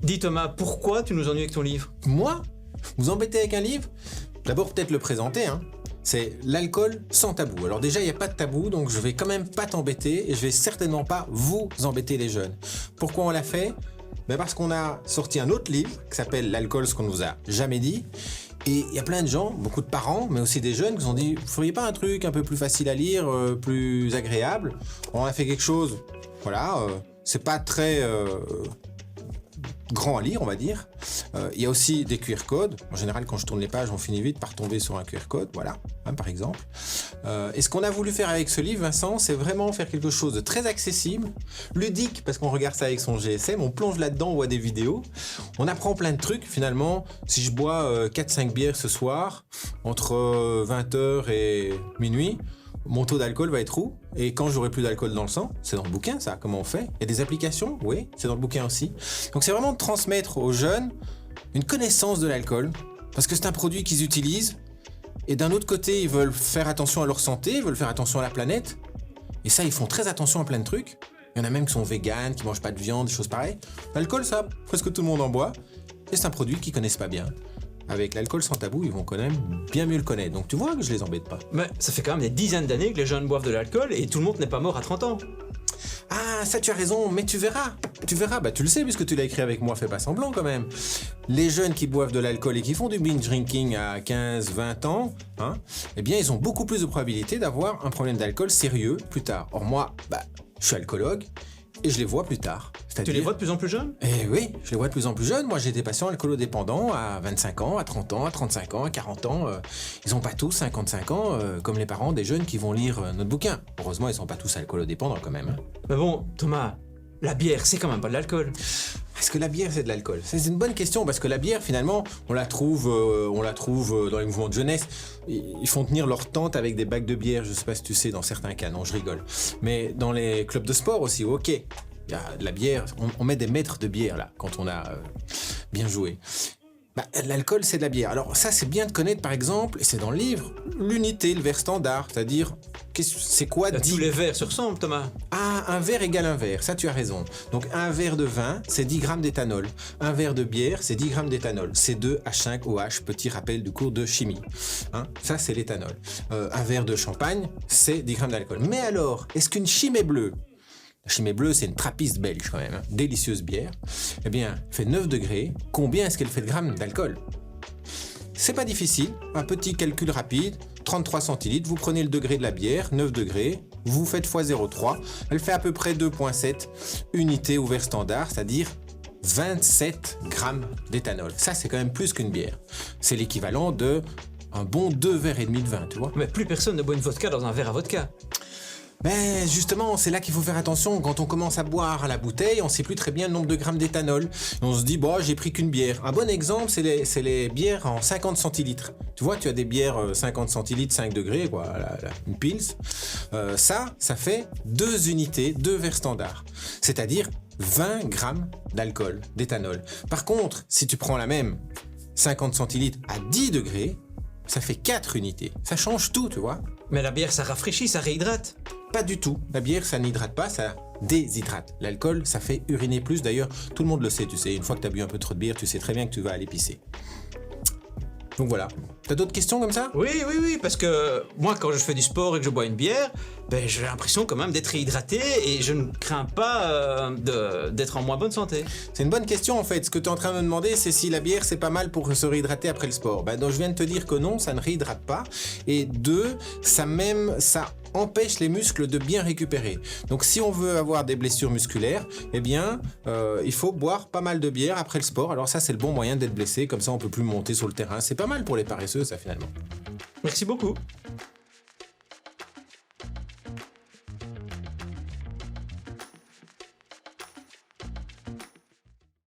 Dis Thomas, pourquoi tu nous ennuies avec ton livre? Moi? Vous embêtez avec un livre? D'abord peut-être le présenter, hein. C'est l'alcool sans tabou. Alors déjà, il n'y a pas de tabou, donc je vais quand même pas t'embêter et je vais certainement pas vous embêter les jeunes. Pourquoi on l'a fait? Parce qu'on a sorti un autre livre qui s'appelle L'alcool, ce qu'on ne vous a jamais dit. Et il y a plein de gens, beaucoup de parents, mais aussi des jeunes qui se sont dit « Vous feriez pas un truc un peu plus facile à lire, plus agréable ?» On a fait quelque chose, voilà, c'est pas très grand à lire, on va dire. Il y a aussi des QR codes. En général, quand je tourne les pages, on finit vite par tomber sur un QR code, voilà, hein, par exemple. Et ce qu'on a voulu faire avec ce livre, Vincent, c'est vraiment faire quelque chose de très accessible, ludique, parce qu'on regarde ça avec son GSM, on plonge là-dedans, on voit des vidéos, on apprend plein de trucs, finalement. Si je bois 4-5 bières ce soir, entre 20h et minuit, mon taux d'alcool va être où? Et quand j'aurai plus d'alcool dans le sang, c'est dans le bouquin ça, comment on fait? Il y a des applications? Oui, c'est dans le bouquin aussi. Donc c'est vraiment de transmettre aux jeunes une connaissance de l'alcool, parce que c'est un produit qu'ils utilisent, et d'un autre côté, ils veulent faire attention à leur santé, ils veulent faire attention à la planète, et ça, ils font très attention à plein de trucs. Il y en a même qui sont véganes, qui mangent pas de viande, des choses pareilles. L'alcool, ça, presque tout le monde en boit, et c'est un produit qu'ils connaissent pas bien. Avec l'alcool sans tabou, ils vont quand même bien mieux le connaître. Donc tu vois que je les embête pas. Mais ça fait quand même des dizaines d'années que les jeunes boivent de l'alcool et tout le monde n'est pas mort à 30 ans. Ah, ça tu as raison, mais tu verras, tu le sais puisque tu l'as écrit avec moi, fais pas semblant quand même. Les jeunes qui boivent de l'alcool et qui font du binge drinking à 15, 20 ans, hein, eh bien ils ont beaucoup plus de probabilité d'avoir un problème d'alcool sérieux plus tard. Or moi, je suis alcoologue et je les vois plus tard. Tu les vois de plus en plus jeunes? Eh oui, je les vois de plus en plus jeunes. Moi, j'ai des patients alcoolodépendants à 25 ans, à 30 ans, à 35 ans, à 40 ans. Ils n'ont pas tous 55 ans, comme les parents des jeunes qui vont lire notre bouquin. Heureusement, ils ne sont pas tous alcoolodépendants quand même. Hein. Mais bon, Thomas, la bière, c'est quand même pas de l'alcool. Est-ce que la bière, c'est de l'alcool? C'est une bonne question, parce que la bière, finalement, on la trouve dans les mouvements de jeunesse. Ils font tenir leur tente avec des bacs de bière, je ne sais pas si tu sais, dans certains cas. Non, je rigole. Mais dans les clubs de sport aussi, ok. Il y a de la bière, on met des mètres de bière là, quand on a bien joué. L'alcool, c'est de la bière. Alors ça, c'est bien de connaître, par exemple, et c'est dans le livre, l'unité, le verre standard, c'est-à-dire, c'est quoi 10... Tous les verres se ressemblent, Thomas. Ah, un verre égale un verre, ça tu as raison. Donc un verre de vin, c'est 10 grammes d'éthanol. Un verre de bière, c'est 10 grammes d'éthanol. C2H5OH, petit rappel du cours de chimie. Hein, ça, c'est l'éthanol. Un verre de champagne, c'est 10 grammes d'alcool. Mais alors, est-ce qu'une Chimay bleue, la Chimay bleue, c'est une trappiste belge quand même, hein. Délicieuse bière. Eh bien, elle fait 9 degrés. Combien est-ce qu'elle fait de grammes d'alcool? C'est pas difficile, un petit calcul rapide, 33 centilitres, vous prenez le degré de la bière, 9 degrés, vous faites x 0,3, elle fait à peu près 2,7 unités au verre standard, c'est-à-dire 27 grammes d'éthanol. Ça, c'est quand même plus qu'une bière. C'est l'équivalent de un bon 2 verres et demi de vin, tu vois. Mais plus personne ne boit une vodka dans un verre à vodka. Mais justement, c'est là qu'il faut faire attention. Quand on commence à boire à la bouteille, on ne sait plus très bien le nombre de grammes d'éthanol. Et on se dit, j'ai pris qu'une bière. Un bon exemple, c'est les bières en 50 centilitres. Tu vois, tu as des bières 50 centilitres, 5 degrés, quoi, une Pils. Ça fait 2 unités, 2 verres standards. C'est-à-dire 20 grammes d'alcool, d'éthanol. Par contre, si tu prends la même 50 centilitres à 10 degrés, ça fait 4 unités. Ça change tout, tu vois. Mais la bière, ça rafraîchit, ça réhydrate. Pas du tout. La bière, ça n'hydrate pas, ça déshydrate. L'alcool, ça fait uriner plus. D'ailleurs, tout le monde le sait, tu sais. Une fois que tu as bu un peu trop de bière, tu sais très bien que tu vas aller pisser. Donc voilà. T'as d'autres questions comme ça? Oui, parce que moi, quand je fais du sport et que je bois une bière, j'ai l'impression quand même d'être réhydraté et je ne crains pas d'être en moins bonne santé. C'est une bonne question en fait. Ce que tu es en train de me demander, c'est si la bière, c'est pas mal pour se réhydrater après le sport. Donc je viens de te dire que non, ça ne réhydrate pas. Et 2, ça empêche les muscles de bien récupérer. Donc si on veut avoir des blessures musculaires, eh bien, il faut boire pas mal de bière après le sport. Alors ça, c'est le bon moyen d'être blessé. Comme ça, on peut plus monter sur le terrain. C'est pas mal pour les paresseux, ça, finalement. Merci beaucoup.